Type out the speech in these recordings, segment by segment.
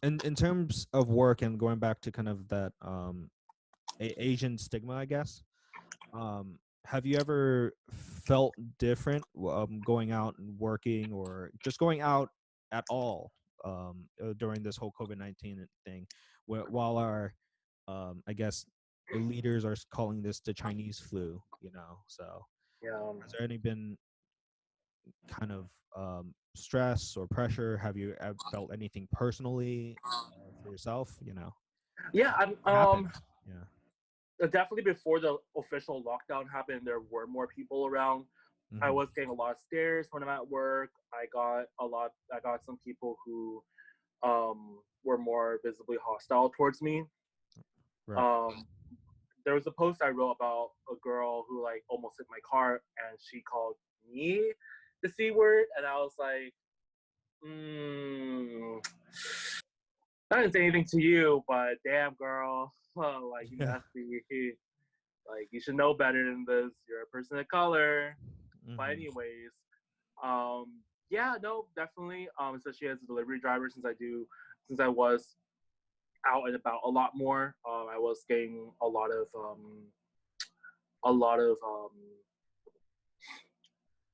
And in terms of work and going back to kind of that Asian stigma, I guess. Have you ever felt different going out and working, or just going out at all during this whole COVID-19 thing, while our, I guess, leaders are calling this the Chinese flu? So Yeah. has there any been kind of stress or pressure? Have you felt anything personally for yourself? Yeah, What happens? Yeah. definitely before the official lockdown happened, there were more people around. I Hmm. was getting a lot of stares when I'm at work. I got some people who were more visibly hostile towards me. Right. Um, there was a post I wrote about a girl who like almost hit my car, and she called me the C word, and I was like, mm, I didn't say anything to you, but damn, girl, like you messy. Like you should know better than this. You're a person of color. But Hmm. anyways, yeah, no, definitely. Especially as a delivery driver, since I was out and about a lot more, I was getting a lot of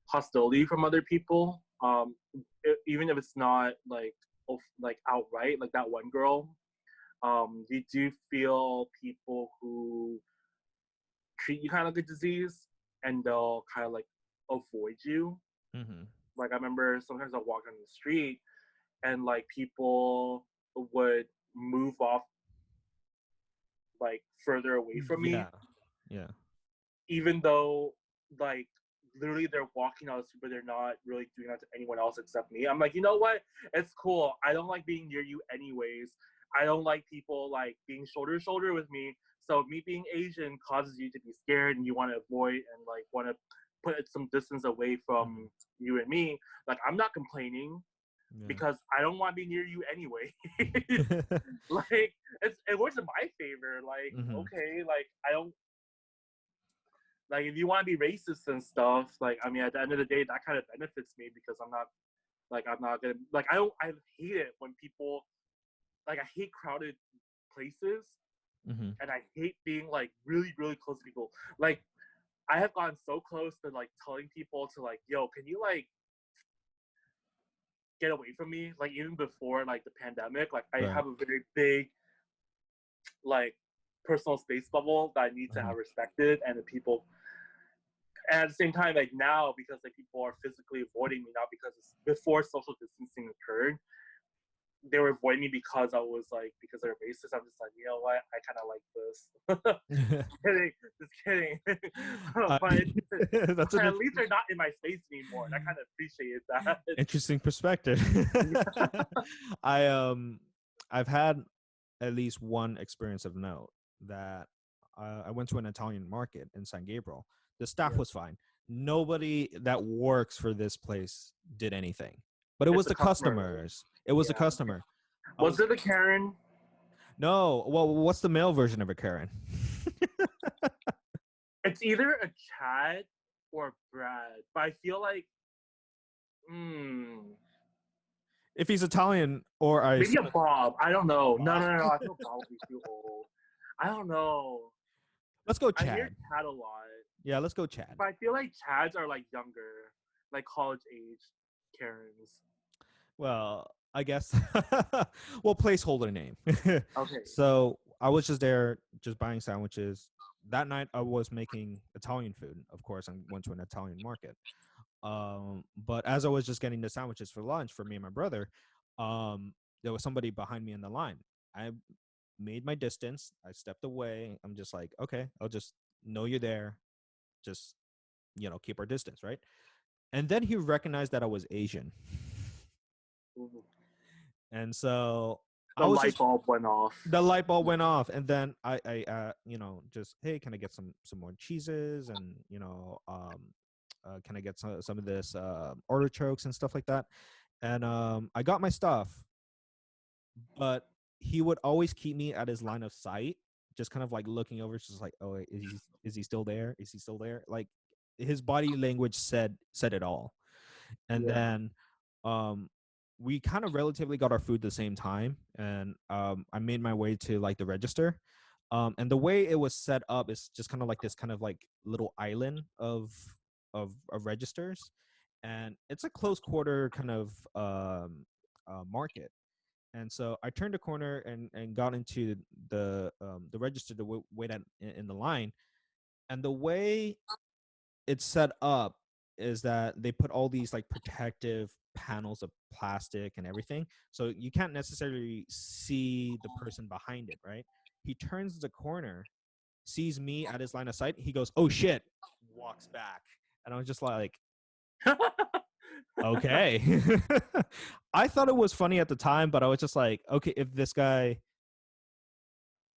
hostility from other people. Even if it's not like outright, like that one girl. You do feel people who treat you kind of like a disease, and they'll kind of like avoid you. Hmm. Like I remember sometimes I'll walk on the street and like people would move off like further away from me, Yeah. Yeah. even though like literally they're walking on the street, but they're not really doing that to anyone else except me. I'm like, you know what? It's cool. I don't like being near you anyways. I don't like people like being shoulder to shoulder with me. So me being Asian causes you to be scared and you want to avoid and like want to put some distance away Hmm. from you and me. Like I'm not complaining Yeah. because I don't want to be near you anyway. Like it works in my favor. Like Hmm. okay, like I don't like if you want to be racist and stuff. Like I mean, at the end of the day, that kind of benefits me because I'm not gonna like I hate it when people like I hate crowded places Hmm. and I hate being like really close to people. Like I have gotten so close to like telling people to like, yo, can you like get away from me? Like even before like the pandemic, like I Right. have a very big like personal space bubble that I need to Hmm. have respected, and the people. And at the same time, like now, because like people are physically avoiding me now because it's before social distancing occurred, they were avoiding me because I was like because they're racist. I'm just like, you know what? I kind of like this. Just kidding. I, But that's an at least they're not in my space anymore. And I kind of appreciate that. interesting perspective. I I've had at least one experience of note that I went to an Italian market in San Gabriel. The staff Yeah, was fine. Nobody that works for this place did anything, but it it's was the the customer. customers. It was the Yeah. customer. I Was was it a Karen? no. Well, what's the male version of a Karen? It's either a Chad or Brad, but I feel like, hmm, If he's Italian, or I maybe a assume Bob. I don't know. Bob. No. I feel Bob would be too old. I don't know. Let's go I hear Chad. Chad a lot, Yeah, let's go Chad. but I feel like Chads are like younger, like college age Karens. Well, I guess. Well, placeholder name. Okay. So I was just there, just buying sandwiches. That night, I was making Italian food. Of course, I went to an Italian market. But as I was just getting the sandwiches for lunch for me and my brother, there was somebody behind me in the line. I made my distance. I stepped away. I'm just like, okay, I'll just know you're there. Just keep our distance, right? And then he recognized that I was Asian. And so I The was light just bulb went off. the light bulb went off, and then I just, hey, can I get some more cheeses, and can I get some of this artichokes and stuff like that? And I got my stuff, but he would always keep me at his line of sight, just kind of like looking over, just like, oh, is he still there? Is he still there? Like his body language said it all. And Yeah. then um we kind of relatively got our food the same time, and I made my way to like the register. And the way it was set up is just kind of like this kind of like little island of registers, and it's a close quarter kind of market. And so I turned a corner and got into the register to wait in the line. And the way it's set up is that they put all these like protective panels of plastic and everything, so you can't necessarily see the person behind it, right? He turns the corner, sees me at his line of sight, he goes, "Oh shit," walks back. And I was just like, okay. I thought it was funny at the time, but I was just like, okay, if this guy,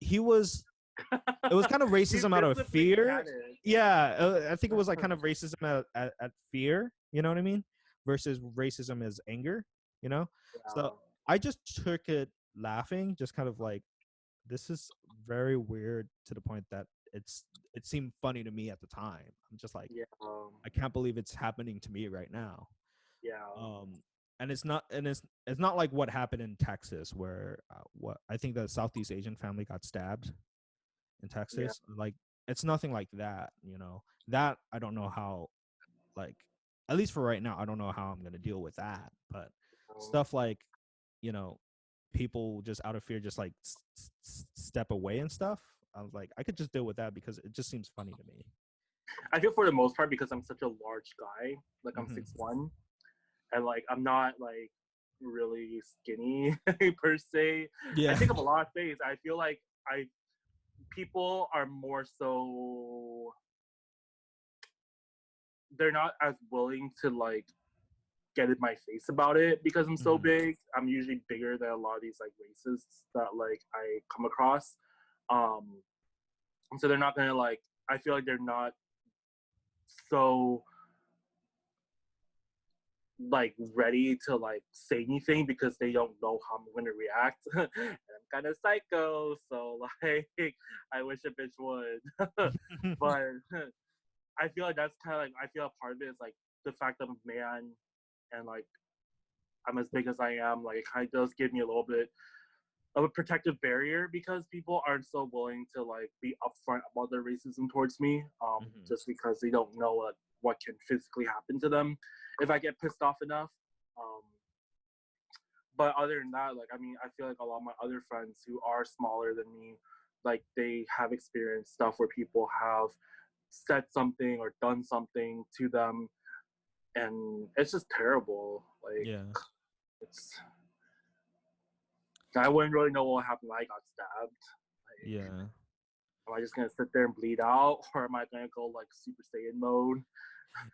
he was, it was kind of He racism out of visibly fear. panicked. Yeah, I think it was like kind of racism at fear. You know what I mean? Versus racism as anger. You know. So Yeah. I just took it laughing, just kind of like, this is very weird to the point that it seemed funny to me at the time. I'm just like, Yeah. I can't believe it's happening to me right now. Yeah. Um, and it's not like what happened in Texas, where what I think the Southeast Asian family got stabbed in Yeah. Texas. Like, it's nothing like that, you know. That I don't know how, like, at least for right now, I don't know how I'm gonna deal with that. But stuff like, you know, people just out of fear just like step away and stuff. I was like, I could just deal with that because it just seems funny to me. I feel for the most part because I'm such a large guy, like I'm Hmm. 6'1", and like I'm not like really skinny per se. I Yeah. take up a lot of space. I feel like I people are more so they're not as willing to like get in my face about it because I'm so Hmm. big. I'm usually bigger than a lot of these like racists that like I come across. Um and so they're not gonna like I feel like they're not so like ready to like say anything because they don't know how I'm gonna react. And I'm kind of psycho, so like I wish a bitch would. But I feel like that's kind of like I feel a part of it is like the fact that I'm a man and like I'm as big as I am. Like it kind of does give me a little bit of a protective barrier because people aren't so willing to like be upfront about their racism towards me, Hmm. just because they don't know what can physically happen to them if I get pissed off enough. Um, but other than that, like I mean, I feel like a lot of my other friends who are smaller than me, like they have experienced stuff where people have said something or done something to them, and it's just terrible. Like Yeah. it's I wouldn't really know what happened when I got stabbed. Like, Yeah. am I just gonna sit there and bleed out, or am I gonna go like Super Saiyan mode?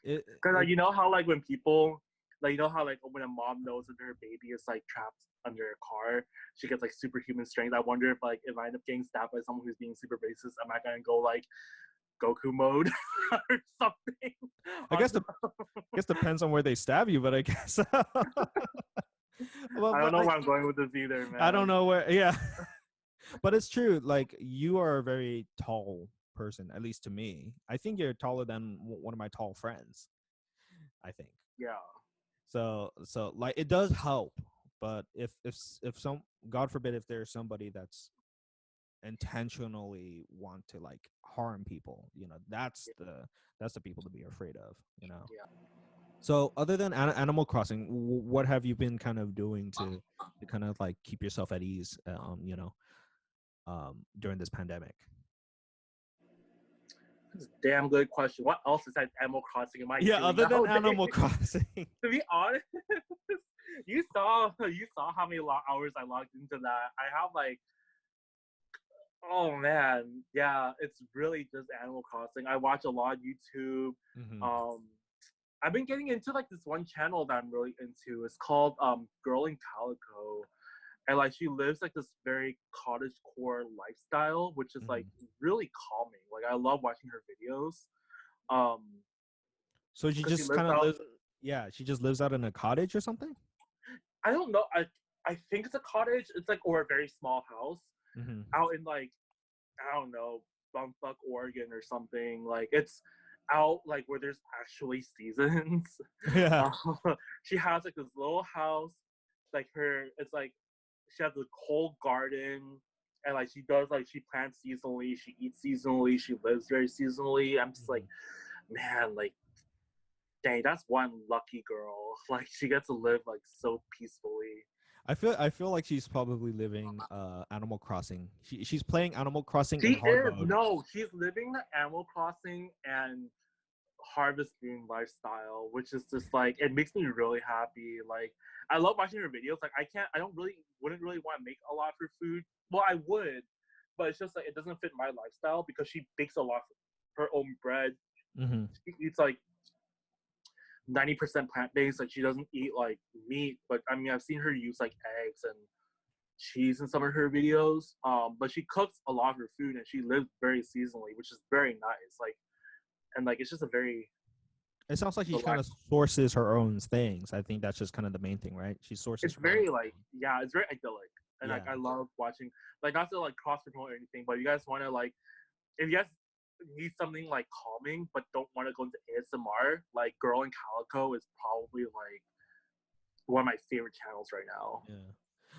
Because It you know how like when people, like you know how like when a mom knows that her baby is like trapped under a car, she gets like superhuman strength. I wonder if like if I end up getting stabbed by someone who's being super racist, am I gonna go like Goku mode or something? I guess the I guess depends on where they stab you, but I guess well, I don't but know where I'm going with this either, I don't man. know where. Yeah. But it's true. Like, you are a very tall person, at least to me. I think you're taller than one of my tall friends. I think Yeah, so. So like, it does help. But if some, God forbid, if there's somebody that's intentionally want to like harm people, that's the people to be afraid of. You know. yeah. So other than Animal Crossing, what have you been kind of doing to kind of like keep yourself at ease? During this pandemic. That's a damn good question. What else besides Animal Crossing am I Yeah, doing other than nowadays? Animal Crossing. To be honest, you saw how many hours I logged into that. I have like, oh man, yeah, it's really just Animal Crossing. I watch a lot of YouTube. Hmm. Um, I've been getting into like this one channel that I'm really into. It's called Girl in Calico, and like she lives like this very cottage core lifestyle, which is like Hmm. really calming. Like I love watching her videos. Um, So she because she just lives kind of out lives. Yeah, she just lives out in a cottage or something. I don't know. I think it's a cottage. It's like or a very small house Hmm. out in like I don't know Bumfuck, Oregon or something. Like it's out like where there's actually seasons. Yeah. Uh, she has like this little house. like her. It's like she has a whole garden, and like she does like she plants seasonally, she eats seasonally, she lives very seasonally. I'm just like, Mhm. man, like dang, that's one lucky girl. Like she gets to live like so peacefully. I feel like she's probably living Animal Crossing. She's playing Animal Crossing in She hard is mode. no, she's living the Animal Crossing and Harvest Moon lifestyle, which is just like it makes me really happy. Like I love watching her videos. Like I don't really wouldn't really want to make a lot of her food. Well, I would, but it's just like it doesn't fit my lifestyle because she bakes a lot for her own bread. Hmm. She eats like 90% plant based. Like she doesn't eat like meat. But I mean, I've seen her use like eggs and cheese in some of her videos. But she cooks a lot of her food and she lives very seasonally, which is very nice. Like and like it's just a very It sounds like she kind of relaxed. sources her own things. I think that's just kind of the main thing, right? She sources It's her own very like food. yeah, it's very idyllic. And like Yeah. I love watching like not to like cross promote or anything, but you guys want to like if you guys need something like calming but don't want to go into ASMR, like Girl in Calico is probably like one of my favorite channels right now. Yeah.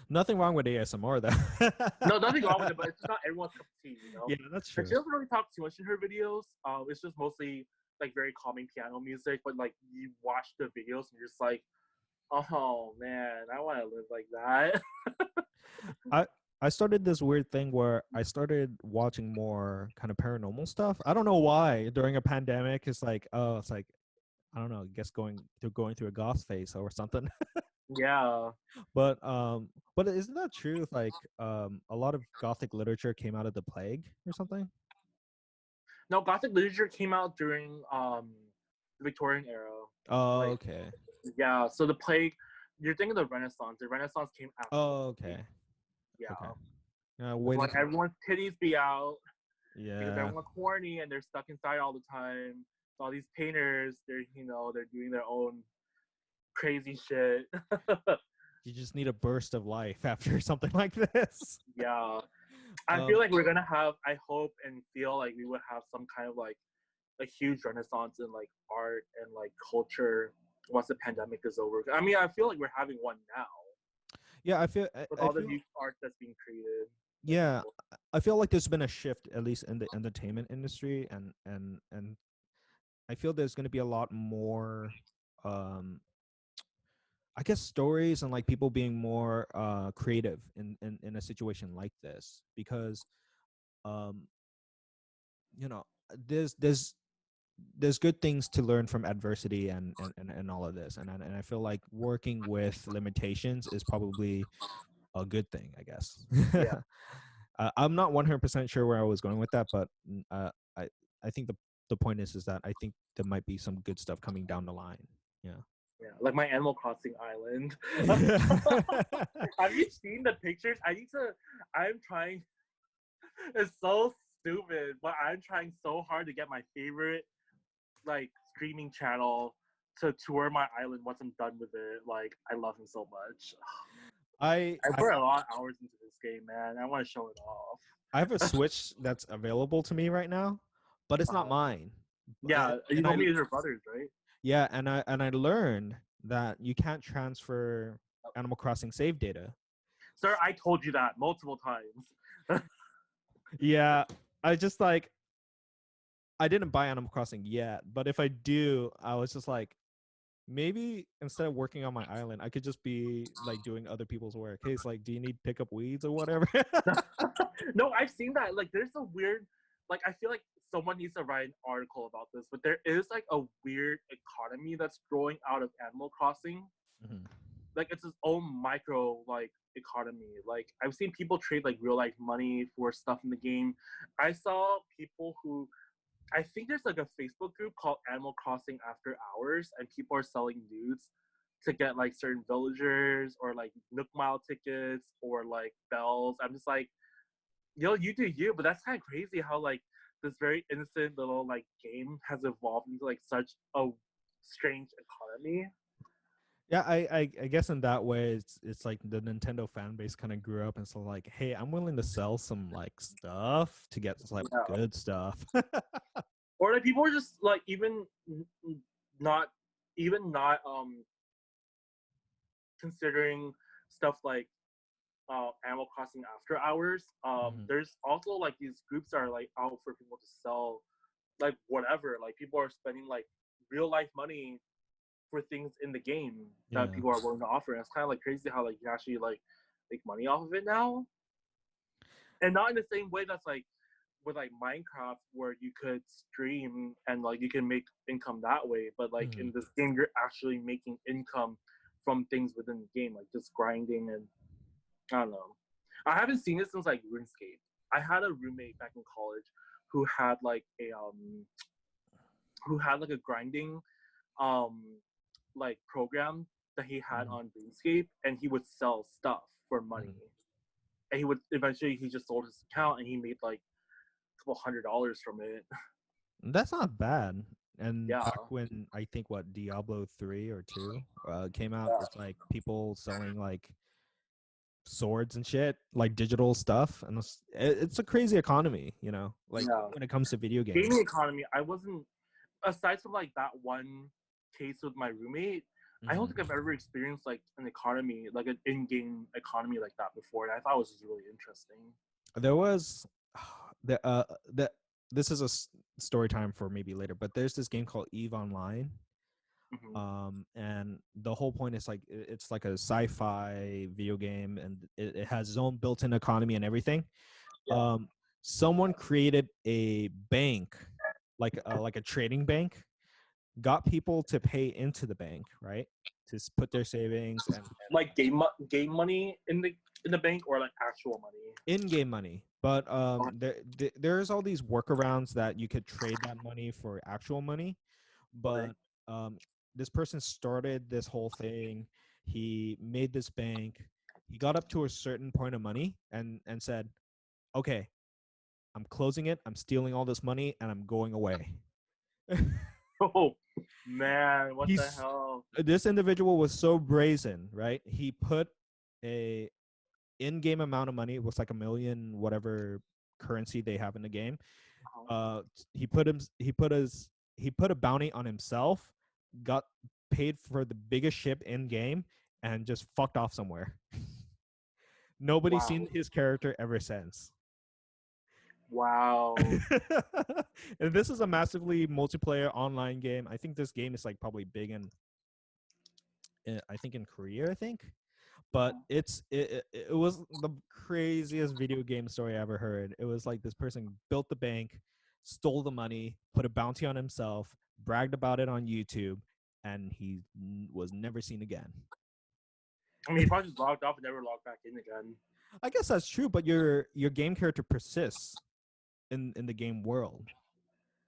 Nothing wrong with ASMR though. No, nothing wrong with it, but it's just not everyone's cup of tea, you know. Yeah, that's And true. she doesn't really talk too much in her videos. It's just mostly like very calming piano music, but like you watch the videos and you're just like, oh man, I want to live like that. I I started this weird thing where I started watching more kind of paranormal stuff. I don't know why. During a pandemic, it's like, oh, it's like I don't know, I guess going through a goth phase or something. Yeah. But isn't that true? Like a lot of gothic literature came out of the plague or something? No, Gothic literature came out during the Victorian era. Oh, Like okay. yeah, so the plague. You're thinking the Renaissance. The Renaissance came after the Oh, plague. okay. Okay. Yeah, that's Waiting why for everyone's titties be out because yeah. everyone's horny and they're stuck inside all the time. So all these painters, they're doing their own crazy shit. You just need a burst of life after something like this. Yeah, I feel Um like we're gonna have. I hope and feel like we would have some kind of like a huge renaissance in like art and like culture once the pandemic is over. I mean, I feel like we're having one now yeah, I feel I, with I all the feel new art that's being created by yeah, people. I feel like there's been a shift at least in the entertainment industry and I feel there's going to be a lot more um I guess stories and like people being more creative in a situation like this because um you know there's there's there's good things to learn from adversity and all of this and I feel like working with limitations is probably a good thing, I guess. Yeah, I'm not 100% sure where I was going with that, but I I think the point is that I think there might be some good stuff coming down the line. Yeah. yeah, like my Animal Crossing island. Yeah. Have you seen the pictures? I need to. I'm trying. It's so stupid, but I'm trying so hard to get my favorite like streaming channel to tour my island once I'm done with it. Like I love him so much. I I I put a lot of hours into this game, man. I want to show it off. I have a Switch that's available to me right now, but it's not Uh, mine. yeah, you And told me it's your brothers, right? yeah, and I learned that you can't transfer Animal Crossing save data. Sir, I told you that multiple times. Yeah, I just like I didn't buy Animal Crossing yet, but if I do, I was just like, maybe instead of working on my island, I could just be like doing other people's work. Hey, it's like, do you need pick up weeds or whatever? No, I've seen that. Like, there's a weird, like, I feel like someone needs to write an article about this, but there is like a weird economy that's growing out of Animal Crossing. Mhm. Like, it's its own micro, like, economy. Like, I've seen people trade like real life money for stuff in the game. I saw people who I think there's like a Facebook group called Animal Crossing After Hours, and people are selling nudes to get like certain villagers or like Nook Mile tickets or like bells. I'm just like, yo, you do you, but that's kind of crazy how like this very innocent little like game has evolved into like such a strange economy. Yeah, I guess in that way, it's like the Nintendo fan base kind of grew up and so like, hey, I'm willing to sell some like stuff to get like Yeah. good stuff. Or like people are just like not even not considering stuff like Animal Crossing After Hours. Mhm. There's also like these groups that are like out for people to sell like whatever. Like people are spending like real life money for things in the game that Yeah. people are willing to offer. And it's kind of like crazy how like you can actually like make money off of it now, and not in the same way that's like with like Minecraft where you could stream and like you can make income that way. But like in Mhm. this game, you're actually making income from things within the game, like just grinding and I don't know. I haven't seen it since like RuneScape. I had a roommate back in college who had like a grinding um like program that he had Mhm. on RuneScape, and he would sell stuff for money. Mhm. And he would eventually he just sold his account and he made like a couple $100 from it. That's not bad. And Yeah, back when I think what Diablo 3 or 2 came out, yeah, it's like people selling like swords and shit, like digital stuff, and it's a crazy economy, like yeah. when it comes to video Gaming games. economy. I wasn't aside from like that one case with my roommate. I don't think I've Mhm. ever experienced like an economy, like an in-game economy like that before, and I thought it was just really interesting. There was the this is a story time for maybe later, but there's this game called Eve Online. Hmm. And the whole point is like it's like a sci-fi video game, and it has its own built-in economy and everything. Yeah. um Someone created a bank, like a trading bank, got people to pay into the bank, right, to put their savings and Like game money in the bank or like actual money. in-game money. But Okay. there's all these workarounds that you could trade that money for actual money. Okay. But um this person started this whole thing. He made this bank. He got up to a certain point of money and said, okay, I'm closing it, I'm stealing all this money, and I'm going away. Oh man, what the He's hell? This individual was so brazen, right? He put a in-game amount of money. It was like a million whatever currency they have in the game. He put him he put a bounty on himself, got paid for the biggest ship in game, and just fucked off somewhere. Nobody's Wow. seen his character ever since. Wow. And this is a massively multiplayer online game. I think this game is like probably big I think in Korea, I think. But Uh-huh. it was the craziest video game story I ever heard. It was like this person built the bank, stole the money, put a bounty on himself, bragged about it on YouTube, and he was never seen again. I mean, he probably just logged off and never logged back in again. I guess that's true, but your game character persists in the game world.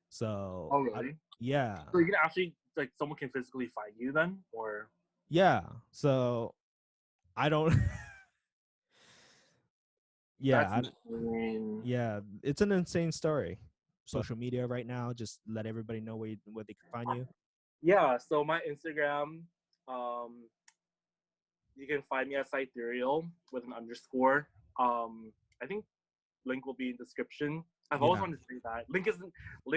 So Oh really? yeah, So you can actually like someone can physically find you then, or yeah. So I don't. Yeah, that's insane. yeah. It's an insane story. Social media right now, just let everybody know where they can find you. Yeah. So my Instagram, you can find me at Siterial with an underscore. I think link will be in description. I've always Yeah. wanted to say that. Link